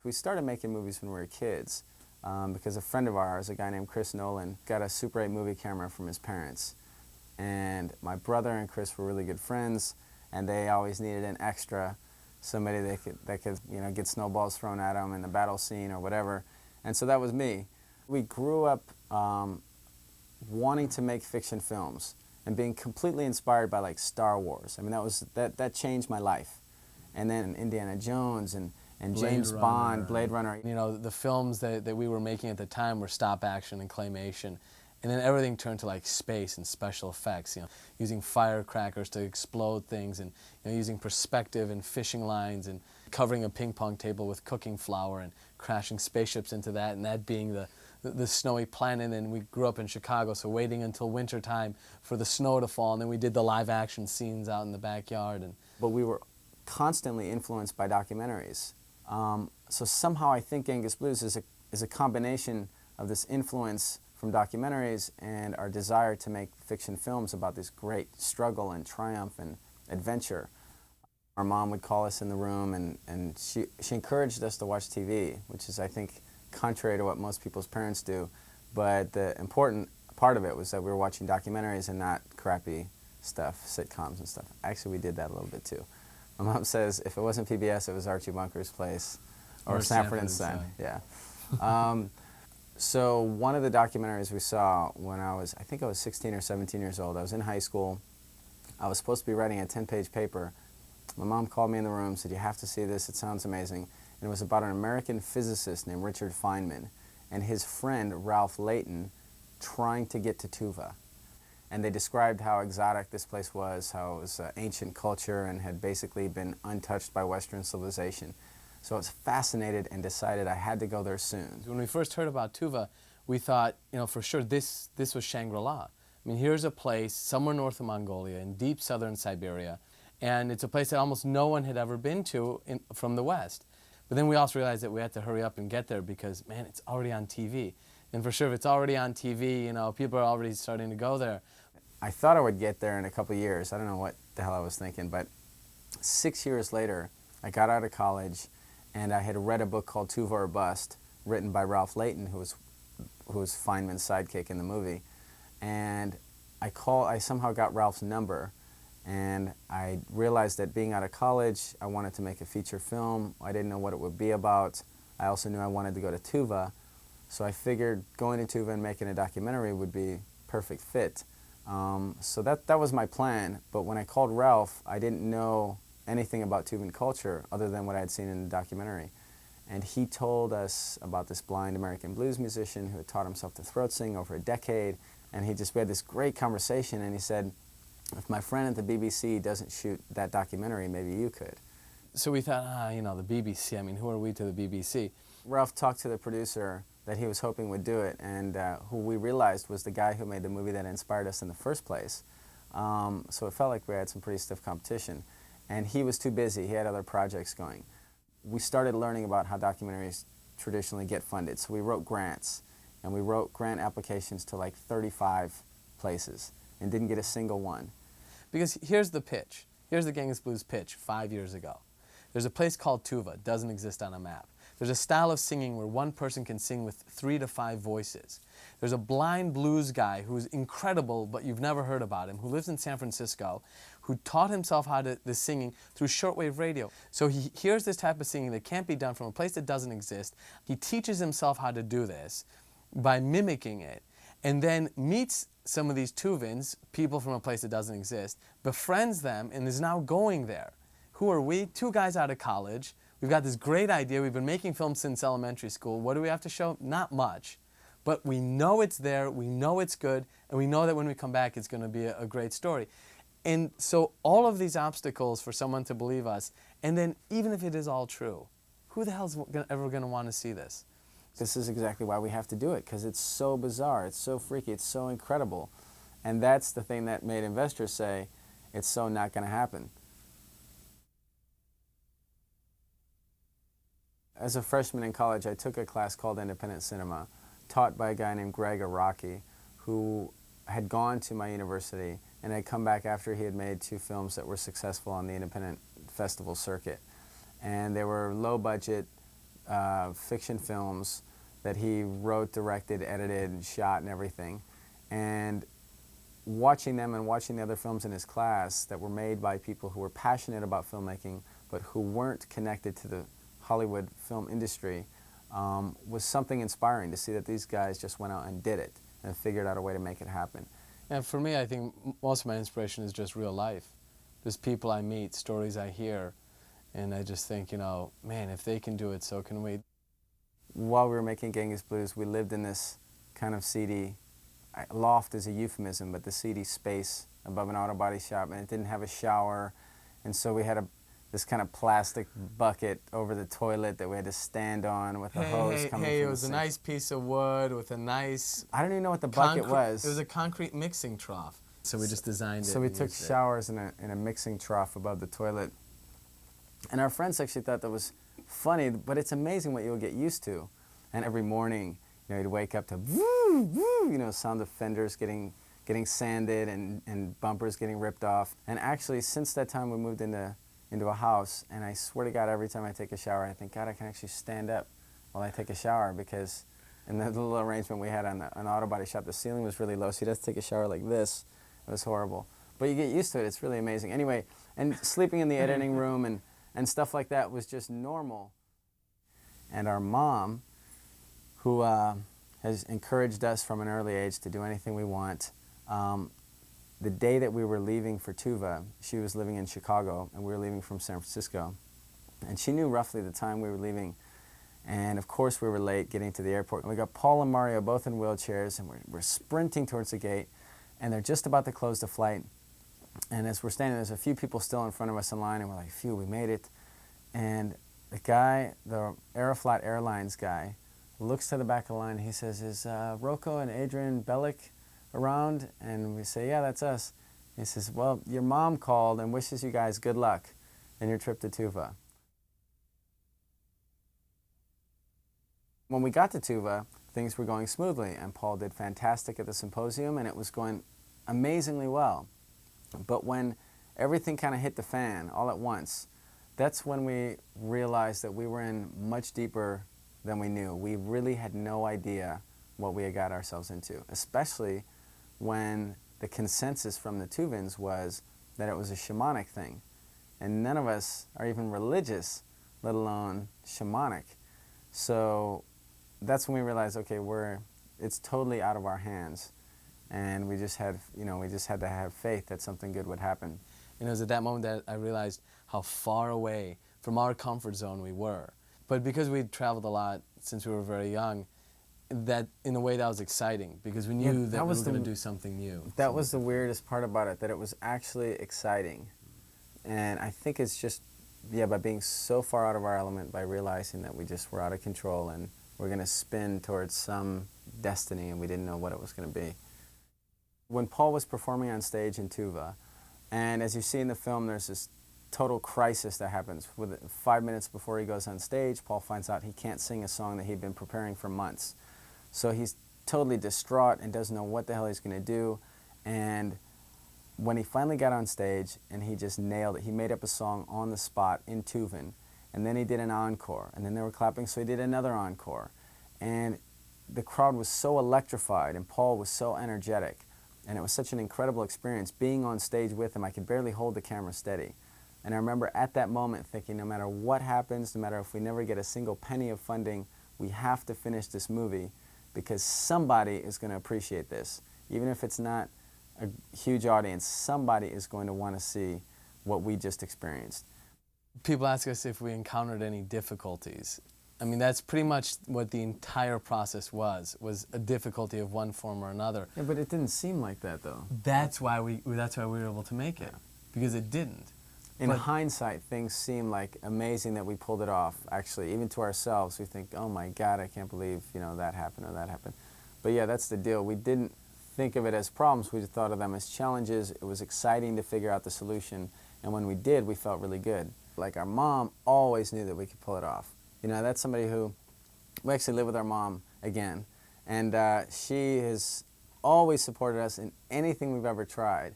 We started making movies when we were kids because a friend of ours, a guy named Chris Nolan, got a Super 8 movie camera from his parents. And my brother and Chris were really good friends, and they always needed an extra, somebody that could get snowballs thrown at them in the battle scene or whatever. And so that was me. We grew up wanting to make fiction films and being completely inspired by like Star Wars. I mean, that changed my life. And then Indiana Jones and James Bond, Blade Runner. You know, the films that we were making at the time were stop action and claymation. And then everything turned to like space and special effects, using firecrackers to explode things, and using perspective and fishing lines, and covering a ping pong table with cooking flour and crashing spaceships into that, and that being the snowy planet. And we grew up in Chicago, so waiting until winter time for the snow to fall, and then we did the live action scenes out in the backyard. But we were constantly influenced by documentaries. So somehow I think Genghis Blues is a combination of this influence from documentaries and our desire to make fiction films about this great struggle and triumph and adventure. Our mom would call us in the room, and she encouraged us to watch TV, which is, I think, contrary to what most people's parents do. But the important part of it was that we were watching documentaries and not crappy stuff, sitcoms and stuff. Actually, we did that a little bit too. My mom says if it wasn't PBS, it was Archie Bunker's Place or Sanford and Son. Yeah. So one of the documentaries we saw when I think I was 16 or 17 years old. I was in high school. I was supposed to be writing a 10-page paper. My mom called me in the room, said, "You have to see this, it sounds amazing." And it was about an American physicist named Richard Feynman and his friend Ralph Layton trying to get to Tuva. And they described how exotic this place was, how it was ancient culture and had basically been untouched by Western civilization. So I was fascinated and decided I had to go there soon. When we first heard about Tuva, we thought, for sure this was Shangri-La. I mean, here's a place somewhere north of Mongolia in deep southern Siberia, and it's a place that almost no one had ever been to from the West. But then we also realized that we had to hurry up and get there because, man, it's already on TV. And for sure, if it's already on TV, people are already starting to go there. I thought I would get there in a couple of years. I don't know what the hell I was thinking, but 6 years later, I got out of college, and I had read a book called Tuva or Bust, written by Ralph Layton, who was Feynman's sidekick in the movie. And I somehow got Ralph's number, and I realized that being out of college, I wanted to make a feature film. I didn't know what it would be about. I also knew I wanted to go to Tuva, so I figured going to Tuva and making a documentary would be a perfect fit. So that was my plan, but when I called Ralph, I didn't know anything about Tuvan culture other than what I had seen in the documentary. And he told us about this blind American blues musician who had taught himself to throat sing over a decade, and we had this great conversation, and he said, "If my friend at the BBC doesn't shoot that documentary, maybe you could." So we thought, the BBC, I mean, who are we to the BBC? Ralph talked to the producer that he was hoping would do it, and who we realized was the guy who made the movie that inspired us in the first place. So it felt like we had some pretty stiff competition. And he was too busy. He had other projects going. We started learning about how documentaries traditionally get funded. So we wrote grants, and we wrote grant applications to like 35 places and didn't get a single one. Because here's the pitch. Here's the Genghis Blues pitch 5 years ago. There's a place called Tuva. It doesn't exist on a map. There's a style of singing where one person can sing with 3 to 5 voices. There's a blind blues guy who's incredible, but you've never heard about him, who lives in San Francisco, who taught himself how to the singing through shortwave radio. So he hears this type of singing that can't be done from a place that doesn't exist. He teaches himself how to do this by mimicking it, and then meets some of these Tuvans, people from a place that doesn't exist, befriends them, and is now going there. Who are we? 2 guys out of college. We've got this great idea. We've been making films since elementary school. What do we have to show? Not much. But we know it's there, we know it's good, and we know that when we come back it's going to be a great story. And so all of these obstacles for someone to believe us, and then even if it is all true, who the hell is ever going to want to see this? This is exactly why we have to do it, because it's so bizarre, it's so freaky, it's so incredible. And that's the thing that made investors say, it's so not going to happen. As a freshman in college, I took a class called Independent Cinema, taught by a guy named Greg Araki, who had gone to my university and had come back after he had made 2 films that were successful on the independent festival circuit. And they were low budget, fiction films that he wrote, directed, edited, and shot and everything. And watching them and watching the other films in his class that were made by people who were passionate about filmmaking but who weren't connected to the Hollywood film industry was something inspiring to see that these guys just went out and did it and figured out a way to make it happen. And for me, I think most of my inspiration is just real life. Just people I meet, stories I hear, and I just think, you know, man, if they can do it, so can we. While we were making Genghis Blues, we lived in this kind of seedy, loft is a euphemism, but the seedy space above an auto body shop, and it didn't have a shower, and so we had this kind of plastic bucket over the toilet that we had to stand on with a hose coming from the sink. It was a nice piece of wood with a nice... I don't even know what the bucket was. It was a concrete mixing trough. So we just designed it. So we took showers in a mixing trough above the toilet. And our friends actually thought that was funny, but it's amazing what you'll get used to. And every morning, you know, you'd wake up to woo, woo, you know, sound of fenders getting sanded and bumpers getting ripped off. And actually, since that time, we moved into a house, and I swear to God, every time I take a shower, I think, God, I can actually stand up while I take a shower, because in the little arrangement we had on an auto body shop, the ceiling was really low, so you'd have to take a shower like this. It was horrible. But you get used to it. It's really amazing. Anyway, and sleeping in the editing room and stuff like that was just normal. And our mom, who has encouraged us from an early age to do anything we want, the day that we were leaving for Tuva, she was living in Chicago, and we were leaving from San Francisco. And she knew roughly the time we were leaving. And of course we were late getting to the airport. And we got Paul and Mario both in wheelchairs, and we're sprinting towards the gate, and they're just about to close the flight. And as we're standing, there's a few people still in front of us in line, and we're like, phew, we made it. And the guy, the Aeroflot Airlines guy, looks to the back of the line, and he says, is Rocco and Adrian Bellick around? And we say, yeah, that's us. He says, well, your mom called and wishes you guys good luck in your trip to Tuva. When we got to Tuva, things were going smoothly, and Paul did fantastic at the symposium, and it was going amazingly well. But when everything kind of hit the fan all at once, that's when we realized that we were in much deeper than we knew. We really had no idea what we had got ourselves into, especially when the consensus from the Tuvans was that it was a shamanic thing. And none of us are even religious, let alone shamanic. So that's when we realized, okay, it's totally out of our hands. And we just had, we just had to have faith that something good would happen. And it was at that moment that I realized how far away from our comfort zone we were. But because we'd traveled a lot since we were very young, that in a way that was exciting, because we knew that we were going to do something new. That was the weirdest part about it, that it was actually exciting. And I think it's just, by being so far out of our element, by realizing that we just were out of control and we're going to spin towards some destiny, and we didn't know what it was going to be. When Paul was performing on stage in Tuva, and as you see in the film, there's this total crisis that happens. 5 minutes before he goes on stage, Paul finds out he can't sing a song that he'd been preparing for months. So he's totally distraught and doesn't know what the hell he's going to do. And when he finally got on stage, and he just nailed it, he made up a song on the spot in Tuvan, and then he did an encore, and then they were clapping, so he did another encore. And the crowd was so electrified, and Paul was so energetic, and it was such an incredible experience being on stage with him. I could barely hold the camera steady. And I remember at that moment thinking, no matter what happens, no matter if we never get a single penny of funding, we have to finish this movie, because somebody is going to appreciate this. Even if it's not a huge audience, somebody is going to want to see what we just experienced. People ask us if we encountered any difficulties. I mean, that's pretty much what the entire process was a difficulty of one form or another. Yeah, but it didn't seem like that, though. That's why we were able to make it, because it didn't. In hindsight, things seem like amazing that we pulled it off. Actually, even to ourselves, we think, oh my God, I can't believe, that happened or that happened. But yeah, that's the deal. We didn't think of it as problems. We thought of them as challenges. It was exciting to figure out the solution. And when we did, we felt really good. Like, our mom always knew that we could pull it off. That's somebody who, we actually live with our mom again. And she has always supported us in anything we've ever tried.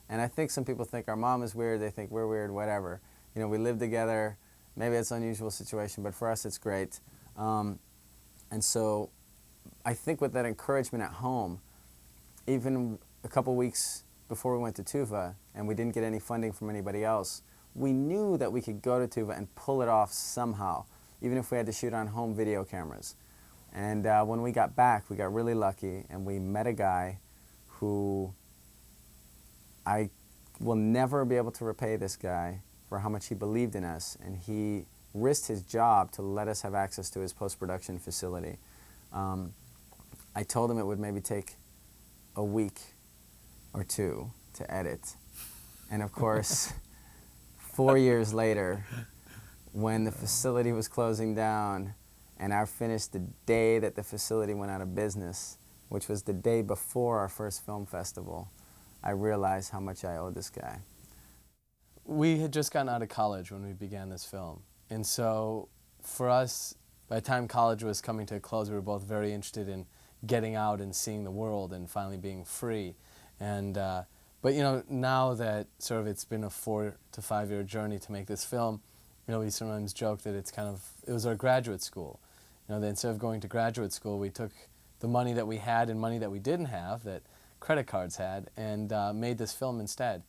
And I think some people think our mom is weird, they think we're weird, whatever. We live together, maybe it's an unusual situation, but for us it's great. And so I think with that encouragement at home, even a couple weeks before we went to Tuva and we didn't get any funding from anybody else, we knew that we could go to Tuva and pull it off somehow, even if we had to shoot on home video cameras. And when we got back, we got really lucky, and we met a guy who I will never be able to repay this guy for how much he believed in us, and he risked his job to let us have access to his post-production facility. I told him it would maybe take a week or two to edit. And of course, 4 years later, when the facility was closing down, and I finished the day that the facility went out of business, which was the day before our first film festival, I realized how much I owed this guy. We had just gotten out of college when we began this film. And so for us, by the time college was coming to a close, we were both very interested in getting out and seeing the world and finally being free. And, but you know, now that sort of it's been a 4 to 5 year journey to make this film, you know, we sometimes joke that it was our graduate school. You know, that instead of going to graduate school, we took the money that we had and money that we didn't have, that credit cards had, and made this film instead.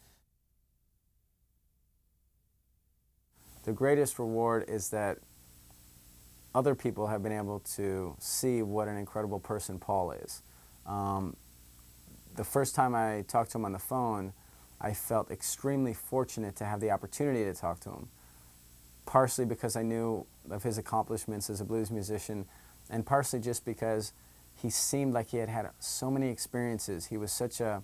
The greatest reward is that other people have been able to see what an incredible person Paul is. The first time I talked to him on the phone, I felt extremely fortunate to have the opportunity to talk to him, partially because I knew of his accomplishments as a blues musician, and partially just because he seemed like he had had so many experiences. He was such a,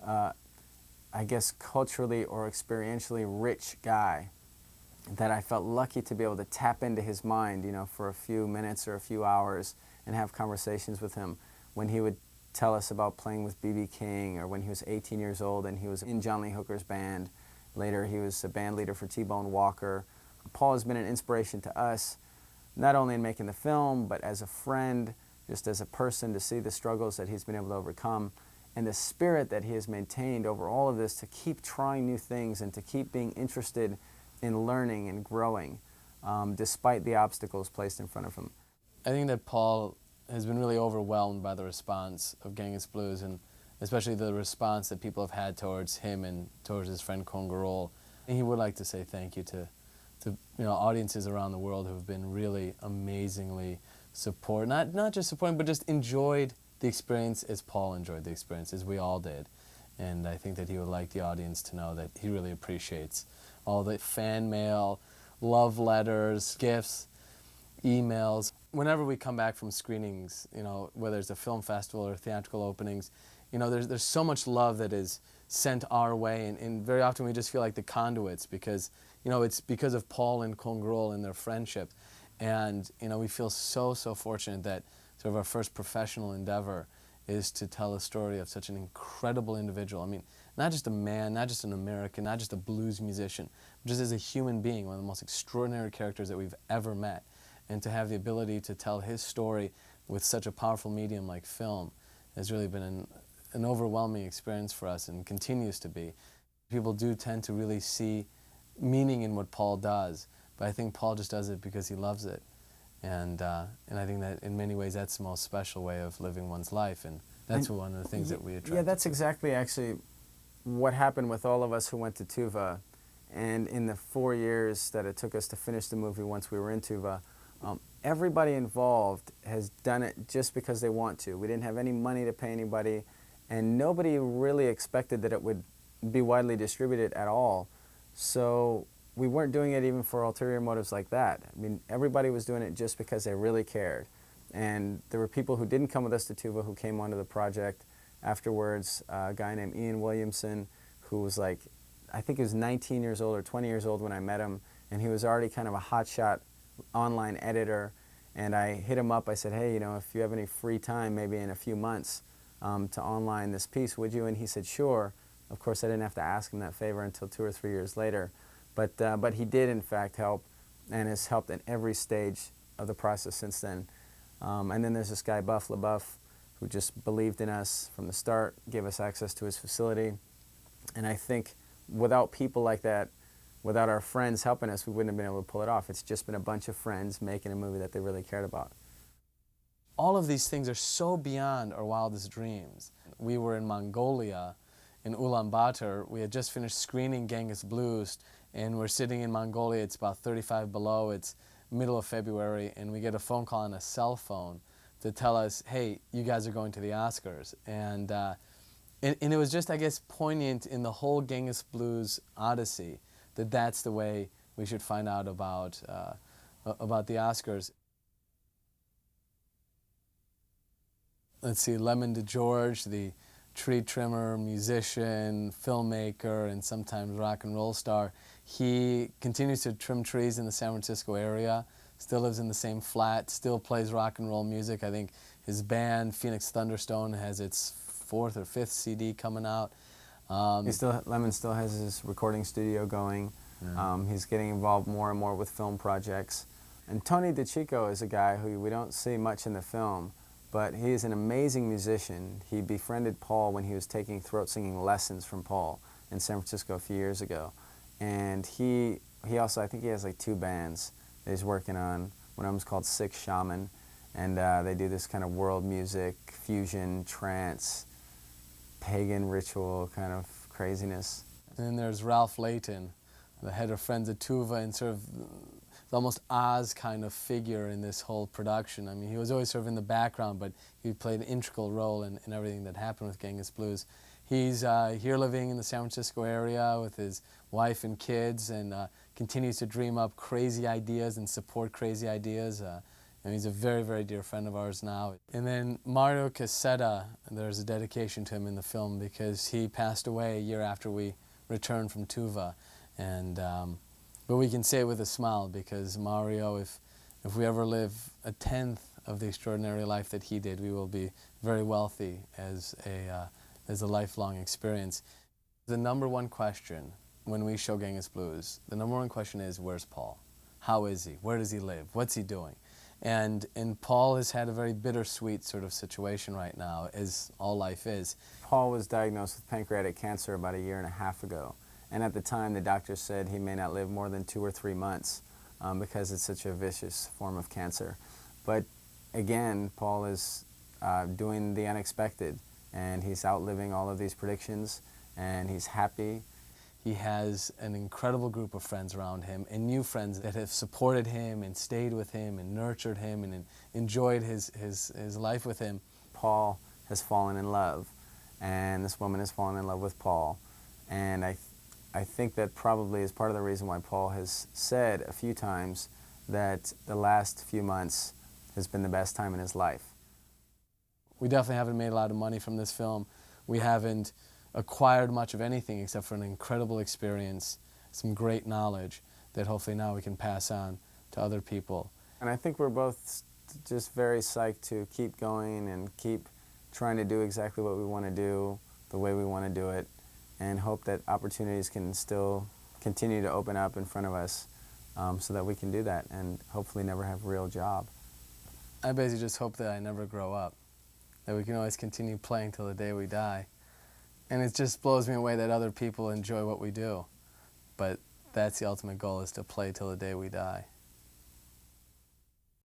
I guess, culturally or experientially rich guy that I felt lucky to be able to tap into his mind, you know, for a few minutes or a few hours and have conversations with him when he would tell us about playing with B.B. King, or when he was 18 years old and he was in John Lee Hooker's band. Later he was a band leader for T-Bone Walker. Paul has been an inspiration to us, not only in making the film, but as a friend, just as a person, to see the struggles that he's been able to overcome and the spirit that he has maintained over all of this to keep trying new things and to keep being interested in learning and growing, despite the obstacles placed in front of him. I think that Paul has been really overwhelmed by the response of Genghis Blues, and especially the response that people have had towards him and towards his friend Congarol. And he would like to say thank you to you know, audiences around the world who have been really amazingly supportive, not just supporting, but just enjoyed the experience as Paul enjoyed the experience, as we all did. And I think that he would like the audience to know that he really appreciates all the fan mail, love letters, gifts, emails. Whenever we come back from screenings, you know, whether it's a film festival or theatrical openings, you know, there's so much love that is sent our way, and very often we just feel like the conduits because, you know, it's because of Paul and Congarol and their friendship. And, you know, we feel so fortunate that sort of our first professional endeavor is to tell a story of such an incredible individual. I mean, not just a man, not just an American, not just a blues musician, but just as a human being, one of the most extraordinary characters that we've ever met. And to have the ability to tell his story with such a powerful medium like film has really been an overwhelming experience for us, and continues to be. People do tend to really see meaning in what Paul does, but I think Paul just does it because he loves it. And I think that in many ways that's the most special way of living one's life, and that's one of the things that we attract. Yeah, that's exactly actually what happened with all of us who went to Tuva. And in the 4 years that it took us to finish the movie once we were in Tuva, everybody involved has done it just because they want to. We didn't have any money to pay anybody, and nobody really expected that it would be widely distributed at all. So we weren't doing it even for ulterior motives like that. I mean, everybody was doing it just because they really cared. And there were people who didn't come with us to Tuva who came onto the project afterwards. A guy named Ian Williamson, who was like, I think he was 19 years old or 20 years old when I met him, and he was already kind of a hotshot online editor. And I hit him up, I said, hey, you know, if you have any free time, maybe in a few months, to online this piece, would you? And he said, sure. Of course, I didn't have to ask him that favor until 2 or 3 years later. But he did, in fact, help, and has helped at every stage of the process since then. And then there's this guy, Buff LaBeouf, who just believed in us from the start, gave us access to his facility. And I think without people like that, without our friends helping us, we wouldn't have been able to pull it off. It's just been a bunch of friends making a movie that they really cared about. All of these things are so beyond our wildest dreams. We were in Mongolia, in Ulaanbaatar. We had just finished screening Genghis Blues, and we're sitting in Mongolia. It's about 35 below. It's middle of February, and we get a phone call on a cell phone to tell us, hey, you guys are going to the Oscars. And it was just, I guess, poignant in the whole Genghis Blues odyssey that that's the way we should find out about the Oscars. Let's see, Lemon DeGeorge, the tree trimmer, musician, filmmaker, and sometimes rock and roll star, he continues to trim trees in the San Francisco area, still lives in the same flat, still plays rock and roll music. I think his band, Phoenix Thunderstone, has its 4th or 5th CD coming out. Lemon still has his recording studio going. Yeah. He's getting involved more and more with film projects. And Tony DeCicco is a guy who we don't see much in the film, but he is an amazing musician. He befriended Paul when he was taking throat singing lessons from Paul in San Francisco a few years ago. And he also, I think he has like 2 bands that he's working on. One of them's called Six Shaman, and they do this kind of world music, fusion, trance, pagan ritual kind of craziness. And then there's Ralph Layton, the head of Friends of Tuva, and sort of the almost Oz kind of figure in this whole production. I mean, he was always sort of in the background, but he played an integral role in everything that happened with Genghis Blues. He's here living in the San Francisco area with his wife and kids, and continues to dream up crazy ideas and support crazy ideas. And he's a very, very dear friend of ours now. And then Mario Cassetta, there's a dedication to him in the film because he passed away a year after we returned from Tuva. And but we can say it with a smile because Mario, if we ever live a 10th of the extraordinary life that he did, we will be very wealthy as a lifelong experience. The number one question when we show Genghis Blues, the number one question is, where's Paul? How is he? Where does he live? What's he doing? And Paul has had a very bittersweet sort of situation right now, as all life is. Paul was diagnosed with pancreatic cancer about 1.5 years ago. And at the time, the doctor said he may not live more than 2 or 3 months because it's such a vicious form of cancer. But again, Paul is doing the unexpected, and he's outliving all of these predictions, and he's happy. He has an incredible group of friends around him, and new friends that have supported him and stayed with him and nurtured him and enjoyed his life with him. Paul has fallen in love, and this woman has fallen in love with Paul. And I think that probably is part of the reason why Paul has said a few times that the last few months has been the best time in his life. We definitely haven't made a lot of money from this film. We haven't acquired much of anything except for an incredible experience, some great knowledge that hopefully now we can pass on to other people. And I think we're both just very psyched to keep going and keep trying to do exactly what we want to do, the way we want to do it, and hope that opportunities can still continue to open up in front of us so that we can do that and hopefully never have a real job. I basically just hope that I never grow up, that we can always continue playing till the day we die. And it just blows me away that other people enjoy what we do. But that's the ultimate goal, is to play till the day we die.